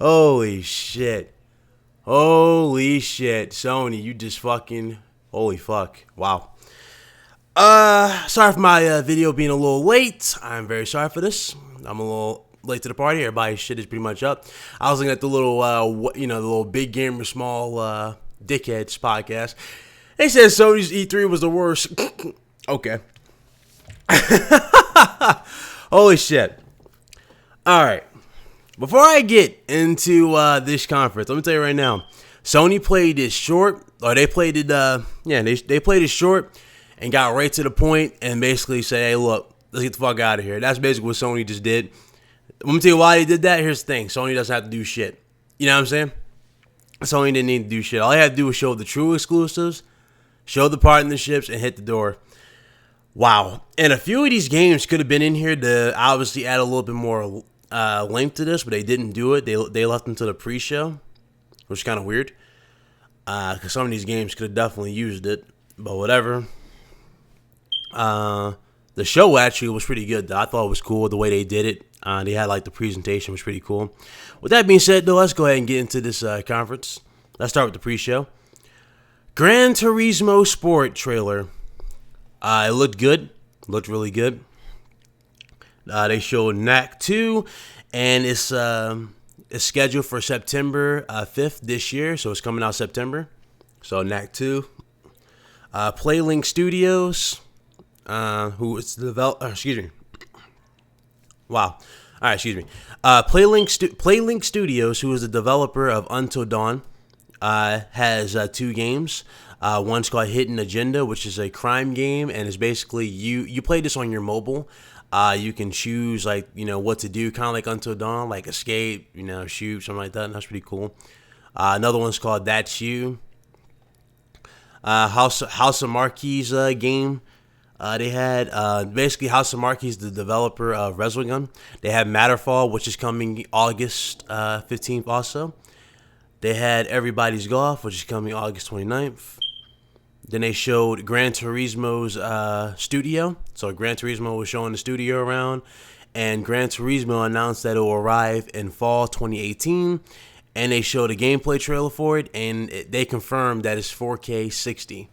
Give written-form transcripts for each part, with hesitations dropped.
Holy shit. Holy shit. Sony, you just fucking. Holy fuck. Wow. Sorry for my video being a little late. I'm very sorry for this. I'm a little late to the party. Everybody's shit is pretty much up. I was looking at the little, the little big gamer, small dickheads podcast. They said Sony's E3 was the worst. Okay. Holy shit. All right. Before I get into this conference, let me tell you right now. Sony played it short, or they played it. They played it short and got right to the point and basically said, "Hey, look, let's get the fuck out of here." That's basically what Sony just did. Let me tell you why they did that. Here's the thing: Sony doesn't have to do shit. You know what I'm saying? Sony didn't need to do shit. All they had to do was show the true exclusives, show the partnerships, and hit the door. Wow. And a few of these games could have been in here to obviously add a little bit more length to this, but they didn't do it. They left them to the pre-show, which is kind of weird. Because some of these games could have definitely used it, but whatever. The show actually was pretty good, though. I thought it was cool the way they did it. They had the presentation was pretty cool. With that being said, though, let's go ahead and get into this conference. Let's start with the pre-show. Gran Turismo Sport trailer. It looked good. Looked really good. They showed NAC 2, and it's scheduled for September 5th this year, so it's coming out September. So NAC 2. Playlink Studios, who is the developer, excuse me. Wow. All right, excuse me. Playlink Studios, who is the developer of Until Dawn, has two games. One's called Hidden Agenda, which is a crime game, and it's basically you play this on your mobile. You can choose what to do, kind of like Until Dawn, like escape, shoot, something like that. And that's pretty cool. Another one's called That's You. House of Marquis game. They had basically House of Marquis, the developer of Resogun. They had Matterfall, which is coming August 15th also. They had Everybody's Golf, which is coming August 29th. Then they showed Gran Turismo's studio. So Gran Turismo was showing the studio around. And Gran Turismo announced that it will arrive in fall 2018. And they showed a gameplay trailer for it. And they confirmed that it's 4K 60.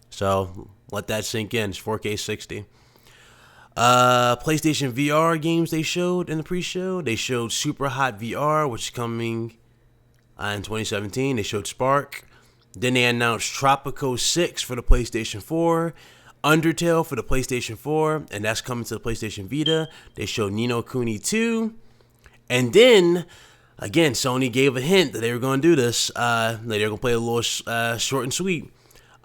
So let that sink in. It's 4K 60. PlayStation VR games they showed in the pre-show. They showed Super Hot VR, which is coming in 2017. They showed Spark. Then they announced Tropico 6 for the PlayStation 4, Undertale for the PlayStation 4, and that's coming to the PlayStation Vita. They showed Ni no Kuni 2. And then, again, Sony gave a hint that they were going to do this. They were going to play a little short and sweet.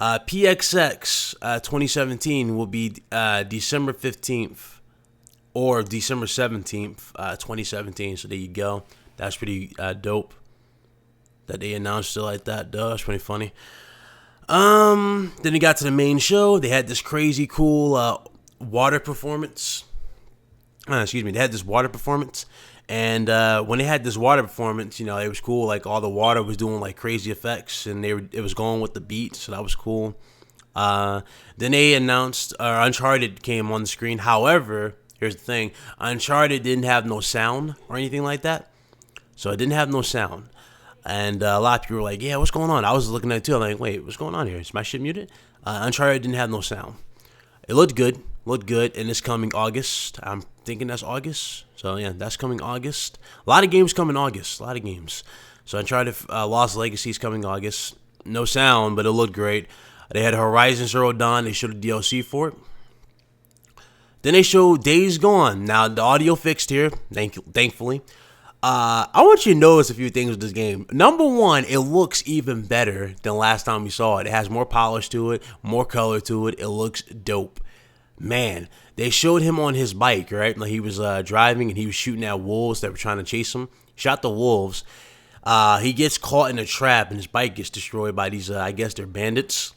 PXX 2017 will be December 15th or December 17th, 2017. So there you go. That's pretty dope that they announced it like that. That's pretty funny. Then they got to the main show. They had this crazy cool water performance. Excuse me. They had this water performance. And when they had this water performance, it was cool. Like all the water was doing crazy effects, and it was going with the beat, so that was cool. Then they announced Uncharted came on the screen. However, here's the thing: Uncharted didn't have no sound or anything like that, so it didn't have no sound. And a lot of people were like, "Yeah, what's going on?" I was looking at it too. I'm like, "Wait, what's going on here? Is my shit muted?" Uncharted didn't have no sound. It looked good, and it's coming August. I'm thinking that's August. So yeah, that's coming August. A lot of games coming August. A lot of games. So Uncharted Lost Legacy is coming August. No sound, but it looked great. They had Horizon Zero Dawn. They showed a DLC for it. Then they showed Days Gone. Now the audio fixed here, thankfully. I want you to notice a few things with this game. Number one, it looks even better than last time we saw it. It has more polish to it, more color to it. It looks dope. Man, they showed him on his bike, right? Like he was driving and he was shooting at wolves that were trying to chase him. Shot the wolves. He gets caught in a trap and his bike gets destroyed by these, I guess they're bandits.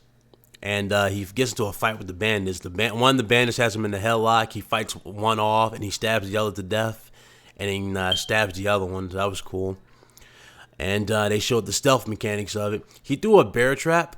And he gets into a fight with the bandits. One of the bandits has him in the headlock. He fights one off and he stabs the other to death. And then stabs the other one. So that was cool. And they showed the stealth mechanics of it. He threw a bear trap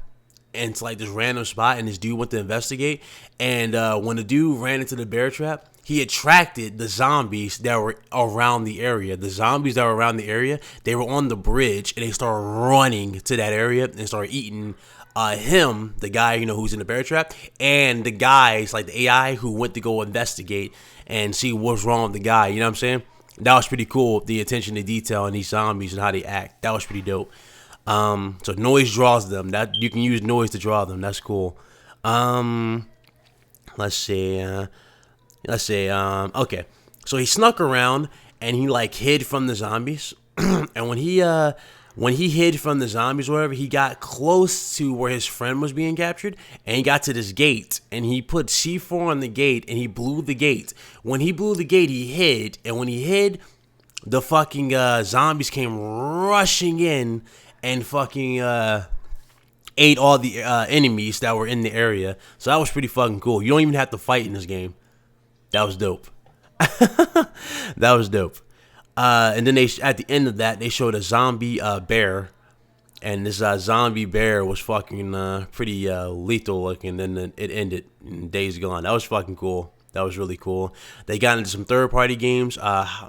into like this random spot, and this dude went to investigate. And when the dude ran into the bear trap, he attracted the zombies that were around the area. The zombies that were around the area, they were on the bridge, and they started running to that area and started eating him, the guy, you know, who's in the bear trap, and the guys, like the AI who went to go investigate and see what's wrong with the guy. You know what I'm saying? That was pretty cool. The attention to detail in these zombies and how they act. That was pretty dope. So noise draws them. That you can use noise to draw them. That's cool. Let's see. Okay. So he snuck around and he like hid from the zombies. And when he hid from the zombies or whatever, he got close to where his friend was being captured, and he got to this gate, and he put C4 on the gate, and he blew the gate. When he blew the gate, he hid, and when he hid, the fucking zombies came rushing in and fucking ate all the enemies that were in the area. So that was pretty fucking cool. You don't even have to fight in this game. That was dope. That was dope. And then at the end of that, they showed a zombie bear, and this zombie bear was fucking pretty lethal looking. And then it ended in Days Gone. That was fucking cool. That was really cool. They got into some third-party games.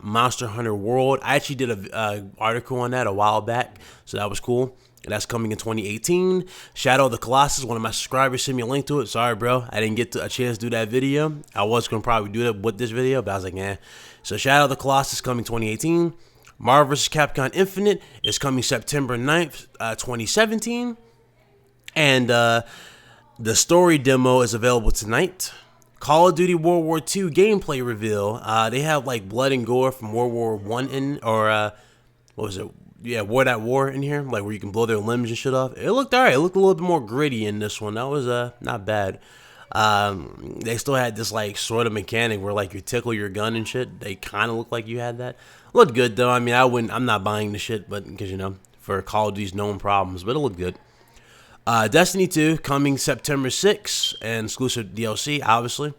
Monster Hunter World. I actually did a article on that a while back, so that was cool. And that's coming in 2018. Shadow of the Colossus, one of my subscribers sent me a link to it. Sorry, bro. I didn't get a chance to do that video. I was going to probably do that with this video, but I was like, eh. So Shadow of the Colossus coming 2018. Marvel vs. Capcom Infinite is coming September 9th, 2017. And the story demo is available tonight. Call of Duty World War II gameplay reveal. They have like blood and gore from World War I in, or what was it? Yeah, War at War in here, like where you can blow their limbs and shit off. It looked alright. It looked a little bit more gritty in this one. That was not bad. They still had this like sort of mechanic where like you tickle your gun and shit. They kind of looked like you had that. Looked good though. I mean, I'm not buying the shit, but because you know, for Call of Duty's known problems, but it looked good. Destiny 2 coming September 6th and exclusive DLC, obviously.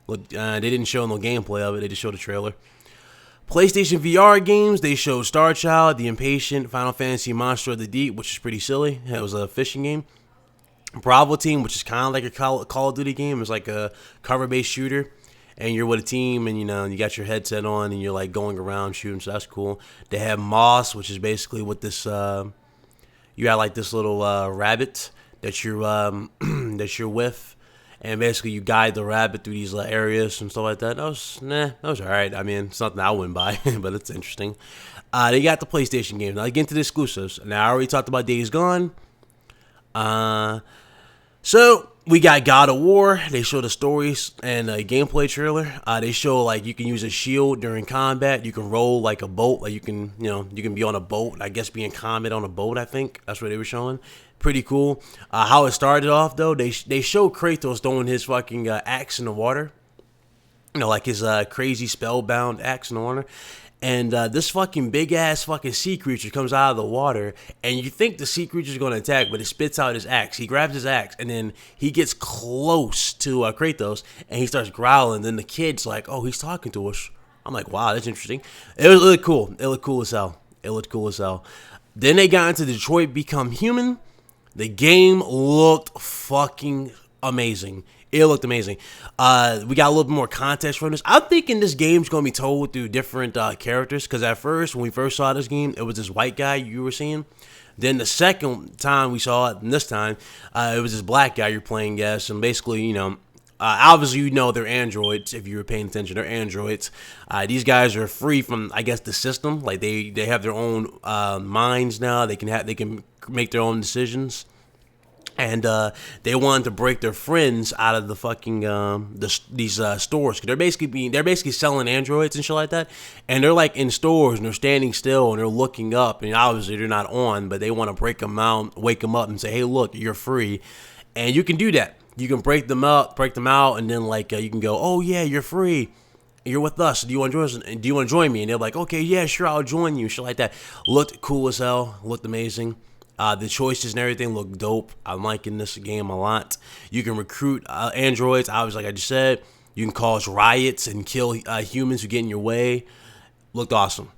Look, they didn't show no gameplay of it. They just showed a trailer. PlayStation VR games, they showed Star Child, The Impatient, Final Fantasy Monster of the Deep, which is pretty silly. It was a fishing game. Bravo Team, which is kind of like a Call of Duty game. It's like a cover-based shooter, and you're with a team, and you know, you got your headset on, and you're like going around shooting, so that's cool. They have Moss, which is basically with this, you got like this little rabbit that you're that you're with. And basically, you guide the rabbit through these areas and stuff like that. That was all right. I mean, it's nothing I wouldn't buy, but it's interesting. They got the PlayStation games. Now, I get into the exclusives. Now, I already talked about Days Gone. So, we got God of War. They show the stories and a gameplay trailer. They show, like, you can use a shield during combat. You can roll, like, a boat. Like, you can be on a boat. I guess be in combat on a boat, I think. That's what they were showing. Pretty cool. How it started off though, they show Kratos throwing his fucking axe in the water, you know, like his crazy spellbound axe in the water, and this fucking big ass fucking sea creature comes out of the water, and you think the sea creature is going to attack, but it spits out his axe. He grabs his axe, and then he gets close to Kratos, and he starts growling. Then the kid's like, "Oh, he's talking to us." I'm like, "Wow, that's interesting." It looked cool. It looked cool as hell. Then they got into Detroit Become Human. The game looked fucking amazing. It looked amazing. We got a little bit more context from this. I'm thinking this game's going to be told through different characters. Because at first, when we first saw this game, it was this white guy you were seeing. Then the second time we saw it, and this time, it was this black guy you're playing as. And basically, you know, obviously you know they're androids if you were paying attention. They're androids. These guys are free from, I guess, the system. Like they have their own minds now. They can make their own decisions. And they wanted to break their friends out of the fucking these stores. Cause they're basically selling androids and shit like that. And they're like in stores and they're standing still and they're looking up. And obviously they're not on, but they want to break them out, wake them up, and say, "Hey, look, you're free." And you can do that. You can break them out, and then like you can go, "Oh yeah, you're free. You're with us. Do you want to join us? Do you want to join me?" And they're like, "Okay, yeah, sure, I'll join you." Shit like that. Looked cool as hell. Looked amazing. The choices and everything look dope. I'm liking this game a lot. You can recruit androids. Obviously, like I just said, you can cause riots and kill humans who get in your way. Looked awesome.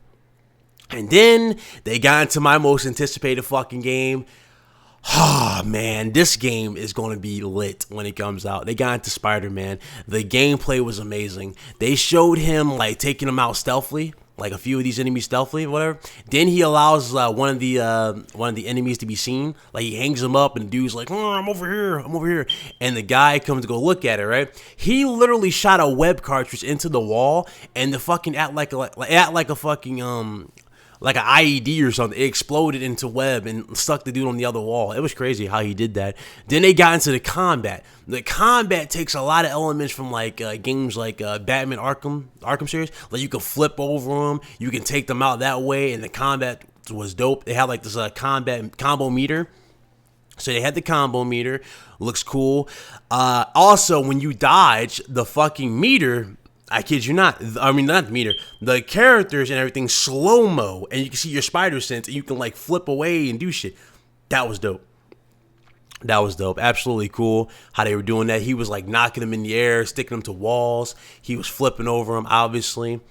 And then they got into my most anticipated fucking game. Ah, man, this game is going to be lit when it comes out. They got into Spider-Man. The gameplay was amazing. They showed him like taking him out stealthily, like a few of these enemies stealthily, or whatever. Then he allows one of the enemies to be seen. Like he hangs him up, and the dude's like, "Oh, I'm over here, I'm over here." And the guy comes to go look at it. Right? He literally shot a web cartridge into the wall, and the fucking act like a fucking like an IED or something. It exploded into web and stuck the dude on the other wall. It was crazy how he did that. Then they got into the combat. The combat takes a lot of elements from like games like Batman Arkham series. Like you can flip over them, you can take them out that way, and the combat was dope. They had like this combat combo meter. So they had the combo meter, looks cool. Also, when you dodge, the fucking meter, I kid you not. I mean, not the meter. The characters and everything slow mo, and you can see your spider sense, and you can like flip away and do shit. That was dope. That was dope. Absolutely cool how they were doing that. He was like knocking them in the air, sticking them to walls. He was flipping over them, obviously,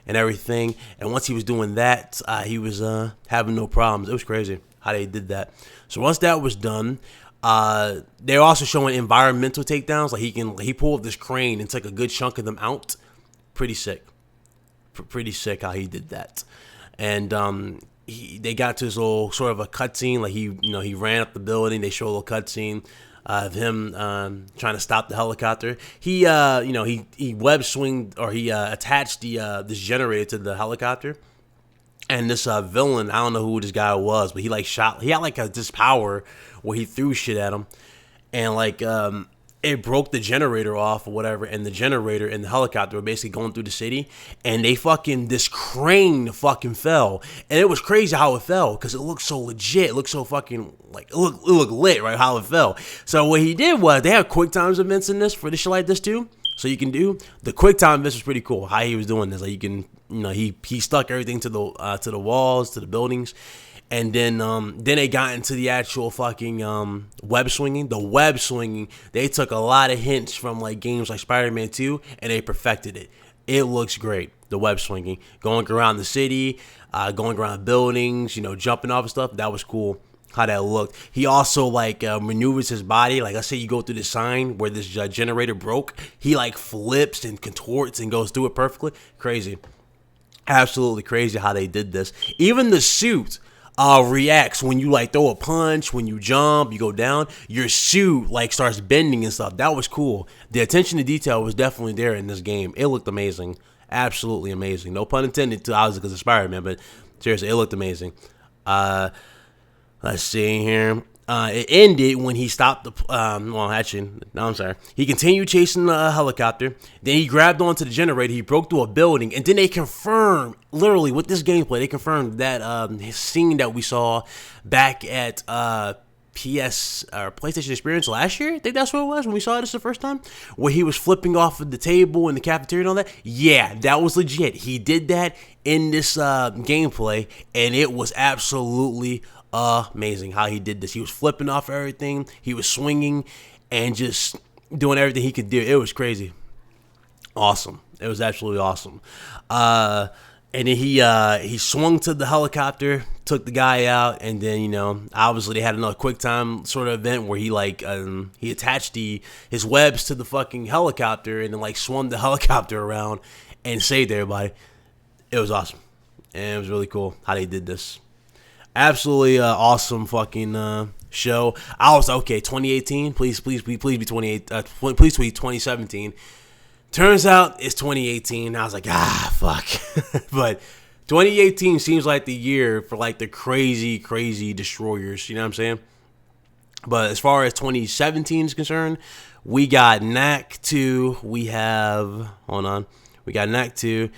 and everything. And once he was doing that, he was having no problems. It was crazy how they did that. So once that was done, they're also showing environmental takedowns. Like he pulled this crane and took a good chunk of them out. Pretty sick. Pretty sick how he did that. And they got to this little sort of a cutscene. Like he ran up the building. They show a little cutscene of him trying to stop the helicopter. He web swinged, or he attached this generator to the helicopter. And this villain, I don't know who this guy was, but he like shot. He had like this power where he threw shit at him, and like it broke the generator off or whatever. And the generator and the helicopter were basically going through the city, and this crane fucking fell, and it was crazy how it fell because it looked so legit. It looked so fucking like it looked lit, right? How it fell. So what he did was they have quick times events in this for this shit like this too. So you can do the quick time. This was pretty cool. How he was doing this, like you can, he stuck everything to the walls, to the buildings, and then they got into the actual fucking web swinging. The web swinging, they took a lot of hints from like games like Spider-Man 2, and they perfected it. It looks great. The web swinging, going around the city, going around buildings, jumping off and stuff. That was cool. How that looked. He also like maneuvers his body. Like let's say you go through the sign where this generator broke. He like flips and contorts and goes through it perfectly. Crazy. Absolutely crazy how they did this. Even the suit reacts when you like throw a punch, when you jump, you go down. Your suit like starts bending and stuff. That was cool. The attention to detail was definitely there in this game. It looked amazing. Absolutely amazing. No pun intended to obviously because it's Spider-Man, but seriously, it looked amazing. Let's see here. It ended when he stopped the. Well, actually, no, I'm sorry. He continued chasing the helicopter. Then he grabbed onto the generator. He broke through a building, and then they confirmed, literally with this gameplay, they confirmed that his scene that we saw back at PS or PlayStation Experience last year. I think that's what it was when we saw this the first time, where he was flipping off of the table in the cafeteria and all that. Yeah, that was legit. He did that in this gameplay, and it was absolutely amazing how he did this. He was flipping off everything. He was swinging and just doing everything he could do. It was crazy. Awesome. It was absolutely awesome. And then he swung to the helicopter, took the guy out, and then obviously they had another quick time sort of event where he like he attached his webs to the fucking helicopter and then like swung the helicopter around and saved everybody. It was awesome, and it was really cool how they did this. Absolutely awesome fucking show. I was like, okay, 2018. Please be 28. Please tweet 2017. Turns out it's 2018. I was like, fuck. But 2018 seems like the year for like the crazy destroyers. You know what I'm saying? But as far as 2017 is concerned, we got Knack 2. We got Knack 2.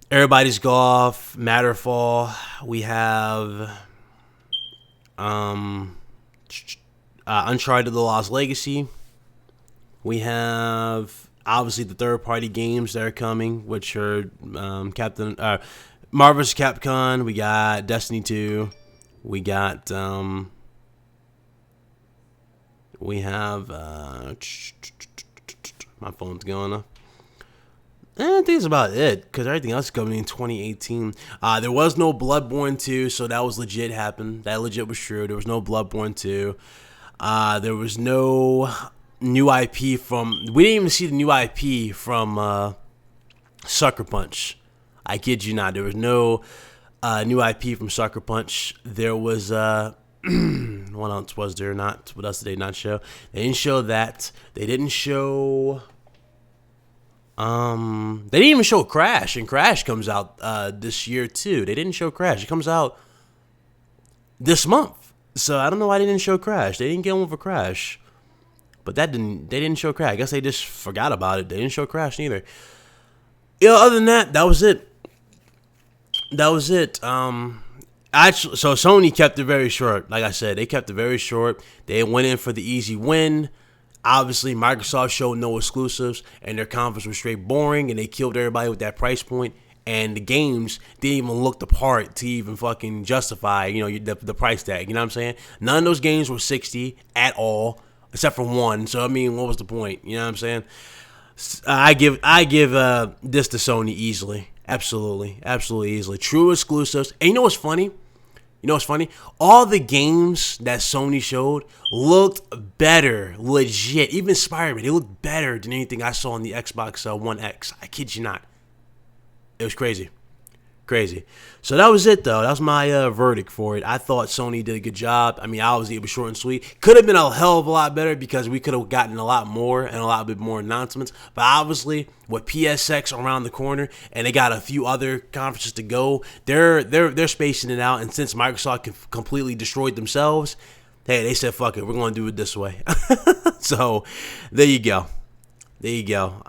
Everybody's Golf, Matterfall. We have Uncharted: The Lost Legacy. We have obviously the third-party games that are coming, which are Marvel's Capcom. We got Destiny 2. We got my phone's going off. I think that's about it, because everything else is coming in 2018. There was no Bloodborne 2, so that was legit happened. That legit was true. There was no Bloodborne 2. There was no new IP from... We didn't even see the new IP from Sucker Punch. I kid you not. There was no new IP from Sucker Punch. There was... what else was there not? What else did they not show? They didn't show that. They didn't show... they didn't even show Crash, and Crash comes out this year too. They didn't show Crash. It comes out this month. So I don't know why they didn't show Crash. They didn't get one for Crash. But they didn't show Crash. I guess they just forgot about it. They didn't show Crash neither. Yeah, other than that, that was it. That was it. Actually, so Sony kept it very short. Like I said, they kept it very short. They went in for the easy win. Obviously, Microsoft showed no exclusives, and their conference was straight boring, and they killed everybody with that price point. And the games didn't even look the part to even fucking justify, you know, the price tag. You know what I'm saying? None of those games were 60 at all, except for one. So I mean, what was the point? You know what I'm saying? I give this to Sony easily, absolutely easily. True exclusives. And you know what's funny? You know what's funny? All the games that Sony showed looked better, legit. Even Spider-Man, they looked better than anything I saw on the Xbox One X. I kid you not. It was crazy. Crazy. So that was it, though. That was my verdict for it. I thought Sony did a good job. I mean, obviously, it was short and sweet. Could have been a hell of a lot better because we could have gotten a lot more and a lot bit more announcements. But obviously, with PSX around the corner and they got a few other conferences to go, they're spacing it out. And since Microsoft completely destroyed themselves, hey, they said, fuck it, we're going to do it this way. So there you go. There you go.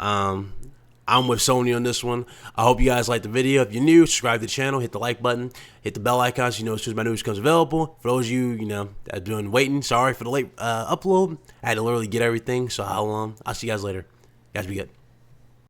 I'm with Sony on this one. I hope you guys liked the video. If you're new, subscribe to the channel, hit the like button, hit the bell icon so you know as soon as my news comes available. For those of you, you know, that have been waiting, sorry for the late upload. I had to literally get everything, so I'll see you guys later. You guys be good.